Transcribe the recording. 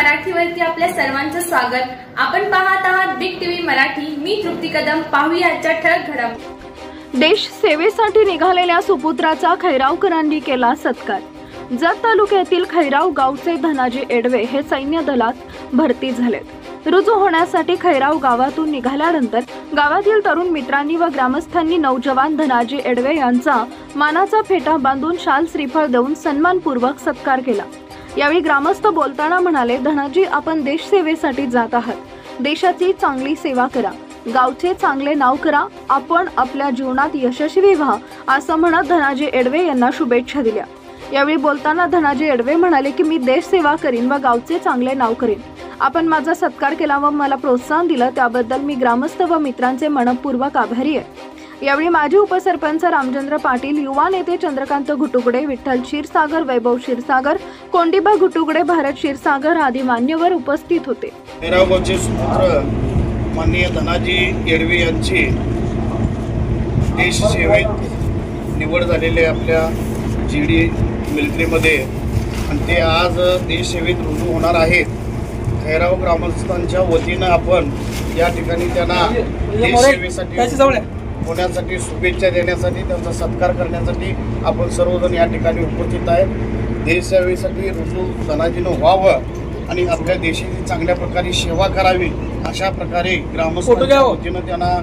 मराठीवरती आपल्या सर्वांचं स्वागत। आपण पाहत आहात बिग टीव्ही मराठी। मी तृप्ती कदम। पाहूया आजच्या ठळक घडामोडी। देश सेवेसाठी निघालेल्या सुपुत्राचा खैरावकरांनी केला सत्कार। जत तालुक्यातील खैराव गावचे धनाजी एडवे हे सैन्य दलात भरती झालेत। रुजू होण्यासाठी खैराव गावातून निघाल्यानंतर गावातील तरुण मित्रांनी व ग्रामस्थांनी नौजवान धनाजी एडवे यांचा मानाचा फेटा बांधून शाल श्रीफळ देऊन सन्मानपूर्वक सत्कार केला। यावेळी ग्रामस्थ बोलताना म्हणाले, धनाजी, आपण देश सेवेसाठी जात आहात। देशाची चांगली सेवा करा, गावचे चांगले नाव करा, आपण आपल्या जीवनात यशस्वी व्हा, असं म्हणत धनाजी एडवे यांना शुभेच्छा दिल्या। यावेळी बोलताना धनाजी एडवे म्हणाले की मी देश सेवा करीन व गावचे चांगले नाव करीन। आपण माझा सत्कार केला व मला प्रोत्साहन दिलं, त्याबद्दल मी ग्रामस्थ व मित्रांचे मनपूर्वक आभारी आहे। यावेळी माजी उपसरपंच रामचंद्र पाटील, युवा नेते चंद्रकांत घुटुगडे, विठ्ठल क्षीरसागर, वैभव क्षीरसागर, कोंडीबा घुटुगडे, भारत क्षीरसागर आदी मान्यवर उपस्थित होते। खैराव गावचे सुपुत्र माननीय धनाजी एडवे यांची देश सेवेत निवड झालेले आपल्या जीडी मिलिटरीमध्ये आणि ते आज देश सेवेत रुजू होणार आहेत। खैराव ग्रामस्थांच्या वतीनं आपण या ठिकाणी त्यांना देश सेवेसाठी होण्यासाठी शुभेच्छा देण्यासाठी त्यांचा सत्कार करण्यासाठी आपण सर्वजण या ठिकाणी उपस्थित आहे। देश सेवेसाठी रुजू धनाजीनं व्हावं आणि आपल्या देशाची चांगल्या प्रकारे सेवा करावी, अशा प्रकारे ग्रामस्थांच्या वतीनं त्यांना